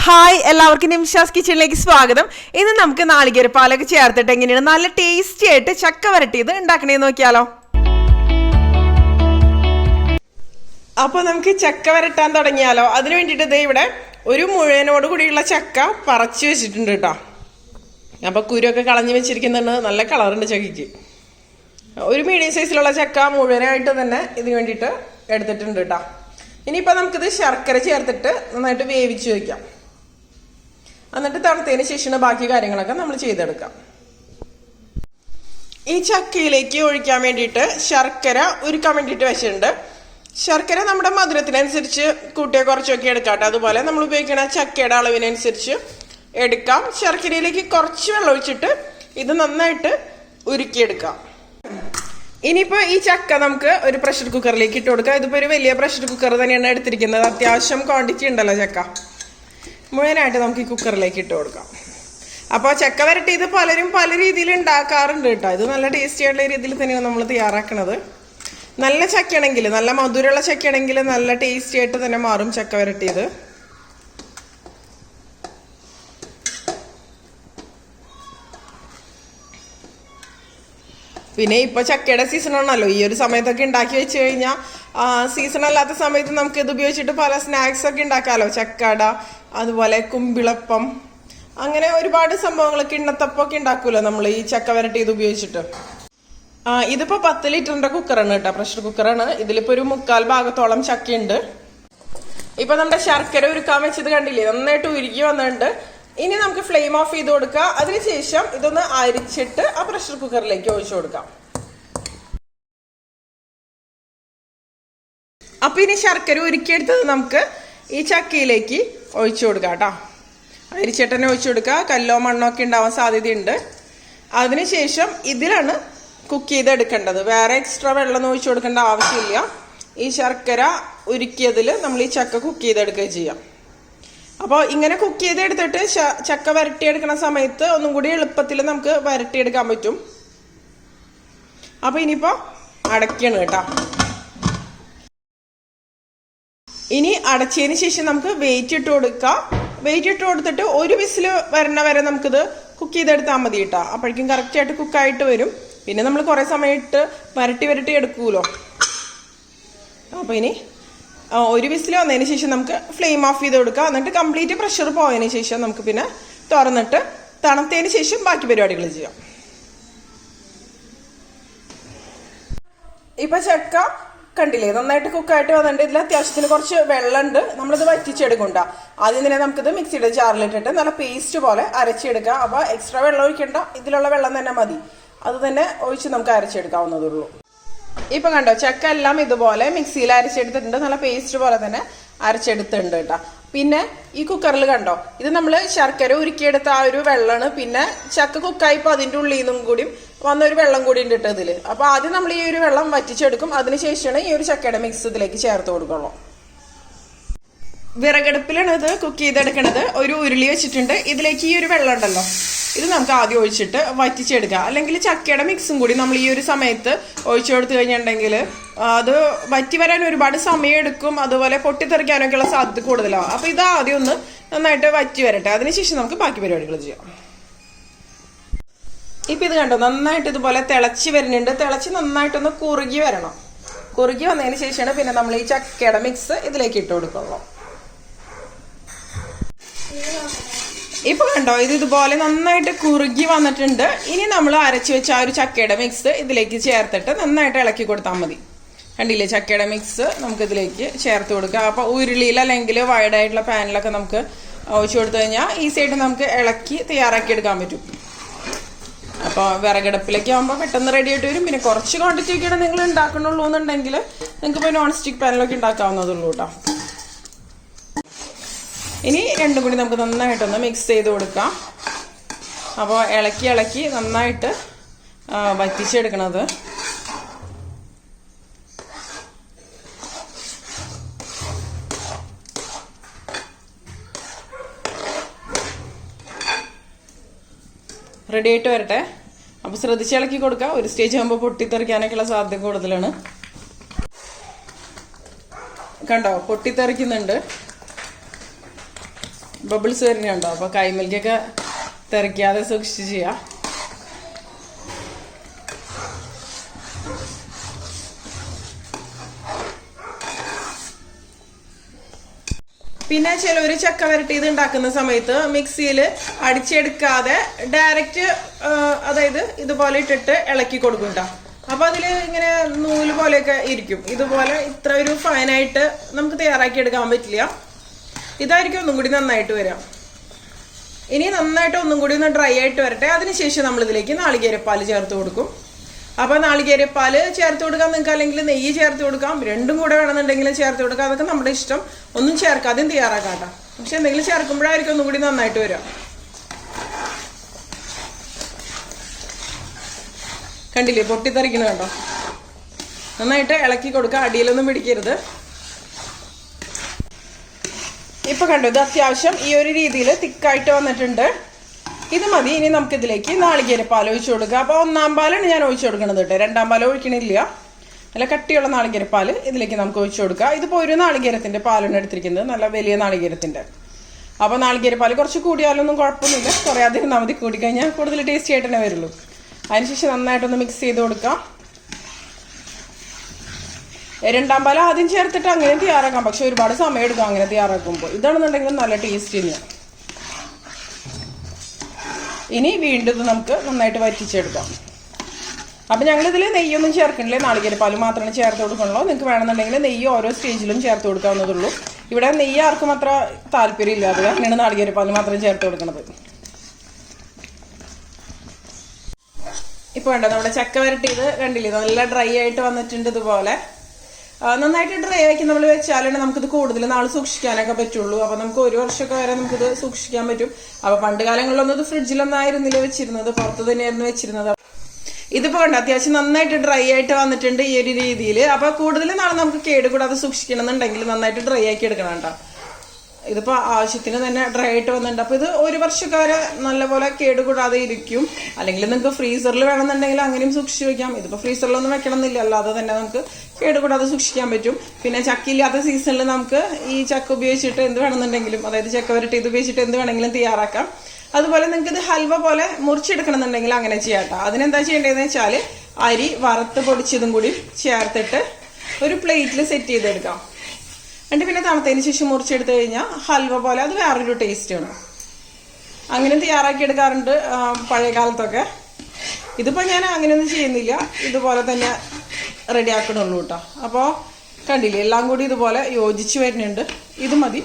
Hi എല്ലാവർക്കും നിംഷാസ് കിച്ചണിലേക്ക് സ്വാഗതം. ഇന്ന് നമുക്ക് നാളികേരപ്പാലൊക്കെ ചേർത്തിട്ട് എങ്ങനെയാണ് നല്ല ടേസ്റ്റി ആയിട്ട് ചക്ക വരട്ടിയത് ഉണ്ടാക്കണേന്ന് നോക്കിയാലോ. അപ്പൊ നമുക്ക് ചക്ക വരട്ടാൻ തുടങ്ങിയാലോ. അതിന് വേണ്ടിയിട്ട് ഇതേ ഇവിടെ ഒരു മുഴുവനോട് കൂടിയുള്ള ചക്ക പറിച്ചു വെച്ചിട്ടുണ്ട് കേട്ടോ. അപ്പൊ കുരുവൊക്കെ കളഞ്ഞു വെച്ചിരിക്കുന്നുണ്ട്. നല്ല കളറുണ്ട് ചക്കയ്ക്ക്. ഒരു മീഡിയം സൈസിലുള്ള ചക്ക മുഴുവനായിട്ട് തന്നെ ഇതിന് വേണ്ടിയിട്ട് എടുത്തിട്ടുണ്ട് കേട്ടോ. ഇനിയിപ്പോൾ നമുക്കിത് ശർക്കര ചേർത്തിട്ട് നന്നായിട്ട് വേവിച്ച് വയ്ക്കാം. എന്നിട്ട് തണുത്തതിന് ശേഷം ബാക്കി കാര്യങ്ങളൊക്കെ നമ്മൾ ചെയ്തെടുക്കാം. ഈ ചക്കയിലേക്ക് ഒഴിക്കാൻ വേണ്ടിയിട്ട് ശർക്കര ഉരുക്കാൻ വേണ്ടിയിട്ട് വെച്ചിട്ടുണ്ട്. ശർക്കര നമ്മുടെ മധുരത്തിനനുസരിച്ച് കൂട്ടിയ കുറച്ചൊക്കെ എടുക്കാം. അതുപോലെ നമ്മൾ ഉപയോഗിക്കുന്ന ചക്കയുടെ അളവിനനുസരിച്ച് എടുക്കാം. ശർക്കരയിലേക്ക് കുറച്ച് വെള്ളം ഒഴിച്ചിട്ട് ഇത് നന്നായിട്ട് ഉരുക്കിയെടുക്കാം. ഇനിയിപ്പോൾ ഈ ചക്ക നമുക്ക് ഒരു പ്രഷർ കുക്കറിലേക്ക് ഇട്ട് കൊടുക്കാം. ഇതിപ്പോൾ ഒരു വലിയ പ്രഷർ കുക്കർ തന്നെയാണ് എടുത്തിരിക്കുന്നത്. അത്യാവശ്യം ക്വാണ്ടിറ്റി ഉണ്ടല്ലോ ചക്ക. മുഴുവനായിട്ട് നമുക്ക് ഈ കുക്കറിലേക്ക് ഇട്ട് കൊടുക്കാം. അപ്പോൾ ചക്ക വരട്ടി ഇത് പലരും പല രീതിയിൽ ഉണ്ടാക്കാറുണ്ട് കേട്ടോ. ഇത് നല്ല ടേസ്റ്റി ആയിട്ടുള്ള രീതിയിൽ തന്നെയാണ് നമ്മൾ തയ്യാറാക്കുന്നത്. നല്ല ചക്കയാണെങ്കിൽ, നല്ല മധുരമുള്ള ചക്കയാണെങ്കിൽ നല്ല ടേസ്റ്റി ആയിട്ട് തന്നെ മാറും ചക്ക വരട്ടിയത്. പിന്നെ ഇപ്പൊ ചക്കയുടെ സീസൺ ആണല്ലോ. ഈ ഒരു സമയത്തൊക്കെ ഉണ്ടാക്കി വെച്ച് കഴിഞ്ഞാൽ സീസൺ അല്ലാത്ത സമയത്ത് നമുക്ക് ഇത് ഉപയോഗിച്ചിട്ട് പല സ്നാക്സ് ഒക്കെ ഉണ്ടാക്കാമല്ലോ. ചക്കട, അതുപോലെ കുമ്പിളപ്പം, അങ്ങനെ ഒരുപാട് സംഭവങ്ങൾ, കിണ്ണത്തപ്പൊക്കെ ഉണ്ടാക്കുമല്ലോ നമ്മൾ ഈ ചക്ക വരട്ടി ഇത് ഉപയോഗിച്ചിട്ട്. ഇതിപ്പോ 10 ലിറ്ററിന്റെ കുക്കറാണ് കേട്ടോ, പ്രഷർ കുക്കറാണ്. ഇതിലിപ്പോ ഒരു 3/4 ഭാഗത്തോളം ചക്കയുണ്ട്. ഇപ്പൊ നമ്മുടെ ശർക്കര ഉരുക്കാൻ വെച്ചത് കണ്ടില്ലേ, നന്നായിട്ട് ഉരുക്കി വന്നിട്ടുണ്ട്. ഇനി നമുക്ക് ഫ്ലെയിം ഓഫ് ചെയ്ത് കൊടുക്കാം. അതിനുശേഷം ഇതൊന്ന് അരിച്ചിട്ട് ആ പ്രഷർ കുക്കറിലേക്ക് ഒഴിച്ചു കൊടുക്കാം. അപ്പൊ ഇനി ശർക്കര ഉരുക്കിയെടുത്തത് നമുക്ക് ഈ ചക്കയിലേക്ക് ഒഴിച്ചു കൊടുക്കാം കേട്ടോ. അരിച്ചിട്ട് തന്നെ ഒഴിച്ചു കൊടുക്കുക. കല്ലോ മണ്ണോ ഒക്കെ ഉണ്ടാവാൻ സാധ്യതയുണ്ട്. അതിനുശേഷം ഇതിലാണ് കുക്ക് ചെയ്തെടുക്കേണ്ടത്. വേറെ എക്സ്ട്രാ വെള്ളം ഒഴിച്ചു കൊടുക്കേണ്ട ആവശ്യമില്ല. ഈ ശർക്കര ഉരുക്കിയതിൽ നമ്മൾ ഈ ചക്ക കുക്ക് ചെയ്തെടുക്കുകയും ചെയ്യാം. അപ്പോൾ ഇങ്ങനെ കുക്ക് ചെയ്തെടുത്തിട്ട് ചക്ക വരട്ടിയെടുക്കുന്ന സമയത്ത് ഒന്നും കൂടി എളുപ്പത്തിൽ നമുക്ക് വരട്ടിയെടുക്കാൻ പറ്റും. അപ്പോൾ ഇനിയിപ്പോൾ അടയ്ക്കണം കേട്ടോ. ഇനി അടച്ചതിന് ശേഷം നമുക്ക് വെയിറ്റ് ഇട്ട് കൊടുക്കാം. വെയിറ്റ് ഇട്ട് കൊടുത്തിട്ട് ഒരു വിസിൽ വരണ വരെ നമുക്കിത് കുക്ക് ചെയ്തെടുത്താൽ മതി കേട്ടോ. അപ്പോഴേക്കും കറക്റ്റായിട്ട് കുക്കായിട്ട് വരും. പിന്നെ നമ്മൾ കുറേ സമയത്ത് വരട്ടി എടുക്കുമല്ലോ. അപ്പോൾ ഇനി ഒരു വിസിൽ വന്നതിന് ശേഷം നമുക്ക് ഫ്ലെയിം ഓഫ് ചെയ്ത് കൊടുക്കാം. എന്നിട്ട് കംപ്ലീറ്റ് പ്രഷർ പോയതിന് ശേഷം നമുക്ക് പിന്നെ തുറന്നിട്ട് തണുത്തതിന് ശേഷം ബാക്കി പരിപാടികൾ ചെയ്യാം. ഇപ്പൊ ചക്ക കണ്ടില്ലേ, നന്നായിട്ട് കുക്കായിട്ട് വന്നിട്ടുണ്ട്. ഇതിൽ അത്യാവശ്യത്തിന് കുറച്ച് വെള്ളമുണ്ട്. നമ്മളിത് വറ്റിച്ചെടുക്കണ്ട. ആദ്യം തന്നെ നമുക്കിത് മിക്സിയുടെ ജാറിലിട്ടിട്ട് നല്ല പേസ്റ്റ് പോലെ അരച്ചെടുക്കാം. അപ്പോൾ എക്സ്ട്രാ വെള്ളം ഒഴിക്കണ്ട, ഇതിലുള്ള വെള്ളം തന്നെ മതി. അത് തന്നെ ഒഴിച്ച് നമുക്ക് അരച്ചെടുക്കാവുന്നതുള്ളൂ. ഇപ്പൊ കണ്ടോ, ചക്ക എല്ലാം ഇതുപോലെ മിക്സിയിൽ അരച്ചെടുത്തിട്ടുണ്ട്. നല്ല പേസ്റ്റ് പോലെ തന്നെ അരച്ചെടുത്തിട്ടുണ്ട് കേട്ടോ. പിന്നെ ഈ കുക്കറിൽ കണ്ടോ, ഇത് നമ്മൾ ശർക്കര ഉരുക്കിയെടുത്ത ആ ഒരു വെള്ളമാണ്. പിന്നെ ചക്ക കുക്കായിപ്പോൾ അതിൻ്റെ ഉള്ളിൽ നിന്നും കൂടി വന്നൊരു വെള്ളം കൂടി ഉണ്ട് കേട്ടോ ഇതിൽ. അപ്പോൾ ആദ്യം നമ്മൾ ഈ ഒരു വെള്ളം വറ്റിച്ചെടുക്കും. അതിനുശേഷമാണ് ഈ ഒരു ചക്കയുടെ മിക്സ് ഇതിലേക്ക് ചേർത്ത് കൊടുക്കുള്ളൂ. വിറകടുപ്പിലാണ് ഇത് കുക്ക് ചെയ്തെടുക്കണത്. ഒരു ഉരുളി വെച്ചിട്ടുണ്ട്. ഇതിലേക്ക് ഈ ഒരു വെള്ളം ഉണ്ടല്ലോ, ഇത് നമുക്ക് ആദ്യം ഒഴിച്ചിട്ട് വറ്റിച്ചെടുക്കാം. അല്ലെങ്കിൽ ചക്കയുടെ മിക്സും കൂടി നമ്മൾ ഈ ഒരു സമയത്ത് ഒഴിച്ചു കൊടുത്തു കഴിഞ്ഞിട്ടുണ്ടെങ്കിൽ അത് വറ്റി വരാൻ ഒരുപാട് സമയം എടുക്കും. അതുപോലെ പൊട്ടിത്തെറിക്കാനൊക്കെയുള്ള സാധ്യത കൂടുതലാവും. അപ്പോൾ ഇത് ആദ്യം ഒന്ന് നന്നായിട്ട് വറ്റി വരട്ടെ. അതിനുശേഷം നമുക്ക് ബാക്കി പരിപാടികൾ ചെയ്യാം. ഇപ്പം ഇത് കണ്ടോ, നന്നായിട്ട് ഇതുപോലെ തിളച്ച് വരുന്നുണ്ട്. തിളച്ച് നന്നായിട്ടൊന്ന് കുറുകി വരണം. കുറുകി വന്നതിന് ശേഷമാണ് പിന്നെ നമ്മൾ ഈ ചക്കയുടെ മിക്സ് ഇതിലേക്ക് ഇട്ട് കൊടുക്കുള്ളൂ. ഇപ്പൊ കണ്ടോ, ഇത് ഇതുപോലെ നന്നായിട്ട് കുറുകി വന്നിട്ടുണ്ട്. ഇനി നമ്മൾ അരച്ചു വെച്ച ആ ഒരു ചക്കയുടെ മിക്സ് ഇതിലേക്ക് ചേർത്തിട്ട് നന്നായിട്ട് ഇളക്കി കൊടുത്താൽ മതി. കണ്ടില്ലേ, ചക്കയുടെ മിക്സ് നമുക്ക് ഇതിലേക്ക് ചേർത്ത് കൊടുക്കുക. അപ്പോൾ ഉരുളിയിൽ അല്ലെങ്കിൽ വൈഡായിട്ടുള്ള പാനിലൊക്കെ നമുക്ക് ഒഴിച്ചു കൊടുത്തു കഴിഞ്ഞാൽ ഈസി ആയിട്ട് നമുക്ക് ഇളക്കി തയ്യാറാക്കി എടുക്കാൻ പറ്റും. അപ്പോൾ വിറകടുപ്പിലേക്ക് ആകുമ്പോൾ പെട്ടെന്ന് റെഡി ആയിട്ട് വരും. പിന്നെ കുറച്ച് ക്വാണ്ടിറ്റി ഒക്കെയാണ് നിങ്ങൾ ഉണ്ടാക്കണുള്ളൂ എന്നുണ്ടെങ്കിൽ നിങ്ങൾക്ക് ഇപ്പോൾ നോൺ സ്റ്റിക്ക് പാനിലൊക്കെ ഉണ്ടാക്കാവുന്നതുള്ളൂ കേട്ടോ. ഇനി രണ്ടും കൂടി നമുക്ക് നന്നായിട്ടൊന്ന് മിക്സ് ചെയ്ത് കൊടുക്കാം. അപ്പോൾ ഇളക്കി നന്നായിട്ട് വറ്റിച്ചെടുക്കണത്. റെഡി ആയിട്ട് വരട്ടെ. അപ്പോൾ ശ്രദ്ധിച്ച് ഇളക്കി കൊടുക്കുക. ഒരു സ്റ്റേജ് ആകുമ്പോൾ പൊട്ടിത്തെറിക്കാനൊക്കെയുള്ള സാധ്യത കൂടുതലാണ്. കണ്ടോ, പൊട്ടിത്തെറിക്കുന്നുണ്ട്. ബബിൾസ് വരുന്നുണ്ടോ. അപ്പോൾ കൈമേലേക്കൊക്കെ തെറിക്കാതെ സൂക്ഷിച്ച് ചെയ്യാം. പിന്നെ ചിലവർ ചക്ക വരട്ടിയത് ഉണ്ടാക്കുന്ന സമയത്ത് മിക്സിയിൽ അടിച്ചെടുക്കാതെ ഡയറക്റ്റ് അതായത് ഇതുപോലെ ഇട്ടിട്ട് ഇളക്കി കൊടുക്കും കേട്ടോ. അപ്പൊ അതില് ഇങ്ങനെ നൂല് പോലെയൊക്കെ ഇരിക്കും. ഇതുപോലെ ഇത്ര ഒരു ഫൈനായിട്ട് നമുക്ക് തയ്യാറാക്കി എടുക്കാൻ പറ്റില്ല. ഇതായിരിക്കും ഒന്നും കൂടി നന്നായിട്ട് വരാം. ഇനി നന്നായിട്ട് ഒന്നും കൂടി ഒന്ന് ഡ്രൈ ആയിട്ട് വരട്ടെ. അതിനുശേഷം നമ്മൾ ഇതിലേക്ക് നാളികേരപ്പാൽ ചേർത്ത് കൊടുക്കും. അപ്പൊ നാളികേരപ്പാല് ചേർത്ത് കൊടുക്കാം നിങ്ങൾക്ക്, അല്ലെങ്കിൽ നെയ്യ് ചേർത്ത് കൊടുക്കാം, രണ്ടും കൂടെ വേണമെന്നുണ്ടെങ്കിലും ചേർത്ത് കൊടുക്കാം. അതൊക്കെ നമ്മുടെ ഇഷ്ടം. ഒന്നും ചേർക്കാതെയും തയ്യാറാക്കാം. പക്ഷെ എന്തെങ്കിലും ചേർക്കുമ്പോഴായിരിക്കും ഒന്നും കൂടി നന്നായിട്ട് വരാം. കണ്ടില്ലേ പൊട്ടിത്തെറിക്കണ കണ്ടോ. നന്നായിട്ട് ഇളക്കി കൊടുക്കുക, അടിയിലൊന്നും പിടിക്കരുത്. ഇപ്പൊ കണ്ടു, ഇത് അത്യാവശ്യം ഈ ഒരു രീതിയിൽ തിക്കായിട്ട് വന്നിട്ടുണ്ട്. ഇത് മതി. ഇനി നമുക്കിതിലേക്ക് നാളികേരപ്പാൽ ഒഴിച്ചു കൊടുക്കുക. അപ്പോൾ 1-ാം പാലാണ് ഞാൻ ഒഴിച്ചു കൊടുക്കണത് കേട്ടോ, 2-ാം പാൽ ഒഴിക്കണില്ല. നല്ല കട്ടിയുള്ള നാളികേരപ്പാൽ ഇതിലേക്ക് നമുക്ക് ഒഴിച്ചു കൊടുക്കുക. ഇതിപ്പോൾ ഒരു നാളികേരത്തിന്റെ പാലാണ് എടുത്തിരിക്കുന്നത്, നല്ല വലിയ നാളികേരത്തിന്റെ. അപ്പോൾ നാളികേരപ്പാൽ കുറച്ച് കൂടിയാലൊന്നും കുഴപ്പമൊന്നുമില്ല, കുറയാതിരുന്നാൽ മതി. കൂടിക്കഴിഞ്ഞാൽ കൂടുതൽ ടേസ്റ്റി ആയിട്ട് തന്നെ വരുള്ളൂ. അതിനുശേഷം നന്നായിട്ടൊന്ന് മിക്സ് ചെയ്ത് കൊടുക്കാം. 2-ാം പാൽ ആദ്യം ചേർത്തിട്ട് അങ്ങനെ തയ്യാറാക്കാം, പക്ഷെ ഒരുപാട് സമയം എടുക്കാം അങ്ങനെ തയ്യാറാക്കുമ്പോൾ. ഇതാണെന്നുണ്ടെങ്കിൽ നല്ല ടേസ്റ്റ് തന്നെയാണ്. ഇനി വീണ്ടും ഇത് നമുക്ക് നന്നായിട്ട് വറ്റിച്ചെടുക്കാം. അപ്പം ഞങ്ങളിതിൽ നെയ്യൊന്നും ചേർക്കണില്ലേ, നാളികേരപ്പാൽ മാത്രമാണ് ചേർത്ത് കൊടുക്കണല്ലോ. നിങ്ങൾക്ക് വേണമെന്നുണ്ടെങ്കിൽ നെയ്യ് ഓരോ സ്റ്റേജിലും ചേർത്ത് കൊടുക്കാവുന്നതുള്ളൂ. ഇവിടെ നെയ്യ് ആർക്കും അത്ര താല്പര്യമില്ല, അത് കാരണമാണ് നാളികേരപ്പാൽ മാത്രം ചേർത്ത് കൊടുക്കുന്നത്. ഇപ്പോൾ വേണ്ട നമ്മുടെ ചക്ക വരട്ടിയത് കണ്ടില്ലേ, നല്ല ഡ്രൈ ആയിട്ട് വന്നിട്ടുണ്ട്. ഇതുപോലെ നന്നായിട്ട് ഡ്രൈ ആക്കി നമ്മൾ വെച്ചാലാണ് നമുക്കിത് കൂടുതൽ നാൾ സൂക്ഷിക്കാനൊക്കെ പറ്റുള്ളൂ. അപ്പൊ നമുക്ക് 1 വർഷമൊക്കെ വരെ നമുക്കിത് സൂക്ഷിക്കാൻ പറ്റും. അപ്പൊ പണ്ട് കാലങ്ങളിലൊന്നും ഇത് ഫ്രിഡ്ജിലൊന്നും ആയിരുന്നില്ല വെച്ചിരുന്നത്, പുറത്ത് തന്നെയായിരുന്നു വെച്ചിരുന്നത്. ഇതിപ്പോ കണ്ട അത്യാവശ്യം നന്നായിട്ട് ഡ്രൈ ആയിട്ട് വന്നിട്ടുണ്ട് ഈ ഒരു രീതിയിൽ. അപ്പൊ കൂടുതൽ നാൾ നമുക്ക് കേടുകൂടാതെ സൂക്ഷിക്കണം എന്നുണ്ടെങ്കിൽ നന്നായിട്ട് ഡ്രൈ ആക്കി എടുക്കണം കേട്ടോ. ഇതിപ്പോ ആവശ്യത്തിന് തന്നെ ഡ്രൈ ആയിട്ട് വന്നിട്ടുണ്ട്. അപ്പൊ ഇത് 1 വർഷമൊക്കെ വരെ നല്ലപോലെ കേടുകൂടാതെ ഇരിക്കും. അല്ലെങ്കിൽ നിങ്ങൾക്ക് ഫ്രീസറിൽ വേണമെന്നുണ്ടെങ്കിൽ അങ്ങനെയും സൂക്ഷിച്ചു വെക്കാം. ഇതിപ്പോ ഫ്രീസറിലൊന്നും വെക്കണം എന്നില്ല, അല്ലാതെ തന്നെ നമുക്ക് കേടുകൂടാതെ സൂക്ഷിക്കാൻ പറ്റും. പിന്നെ ചക്കയില്ലാത്ത സീസണിൽ നമുക്ക് ഈ ചക്ക ഉപയോഗിച്ചിട്ട് എന്ത് വേണമെന്നുണ്ടെങ്കിലും, അതായത് ചക്ക വരട്ടി ഇത് ഉപയോഗിച്ചിട്ട് എന്ത് വേണമെങ്കിലും തയ്യാറാക്കാം. അതുപോലെ നിങ്ങൾക്ക് ഇത് ഹൽവ പോലെ മുറിച്ചെടുക്കണം എന്നുണ്ടെങ്കിൽ അങ്ങനെ ചെയ്യാട്ടോ. അതിനെന്താ ചെയ്യേണ്ടതെന്ന് വെച്ചാൽ അരി വറുത്ത് പൊടിച്ചതും കൂടി ചേർത്തിട്ട് ഒരു പ്ലേറ്റിൽ സെറ്റ് ചെയ്തെടുക്കാം. എന്നിട്ട് പിന്നെ തണുത്തതിന് ശേഷം മുറിച്ചെടുത്ത് കഴിഞ്ഞാൽ ഹൽവ പോലെ അത് വേറൊരു ടേസ്റ്റാണ്. അങ്ങനെ തയ്യാറാക്കി എടുക്കാറുണ്ട് പഴയ കാലത്തൊക്കെ. ഇതിപ്പോൾ ഞാൻ അങ്ങനെയൊന്നും ചെയ്യുന്നില്ല, ഇതുപോലെ തന്നെ റെഡി ആക്കണുള്ളൂ കേട്ടോ. അപ്പോൾ കണ്ടില്ലേ, എല്ലാം കൂടി ഇതുപോലെ യോജിച്ച് വരുന്നുണ്ട്. ഇത് മതി.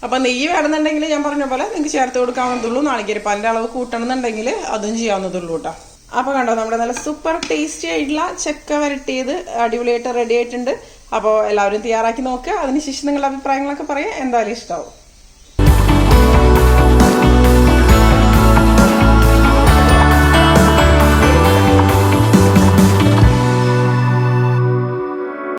അപ്പം നെയ്യ് വേണമെന്നുണ്ടെങ്കിൽ ഞാൻ പറഞ്ഞ പോലെ നിങ്ങൾക്ക് ചേർത്ത് കൊടുക്കാവുന്നതുള്ളൂ. നാളികേരപ്പാലിൻ്റെ അളവ് കൂട്ടണമെന്നുണ്ടെങ്കിൽ അതും ചെയ്യാവുന്നതുള്ളൂ കേട്ടോ. അപ്പോൾ കണ്ടോ, നമ്മുടെ നല്ല സൂപ്പർ ടേസ്റ്റി ആയിട്ടുള്ള ചക്ക വരട്ടിയത് അടിപൊളിയായിട്ട് റെഡി ആയിട്ടുണ്ട്. അപ്പോൾ എല്ലാവരും തയ്യാറാക്കി നോക്കുക. അതിനുശേഷം നിങ്ങളുടെ അഭിപ്രായങ്ങളൊക്കെ പറയാം, എന്തായാലും ഇഷ്ടമാവും.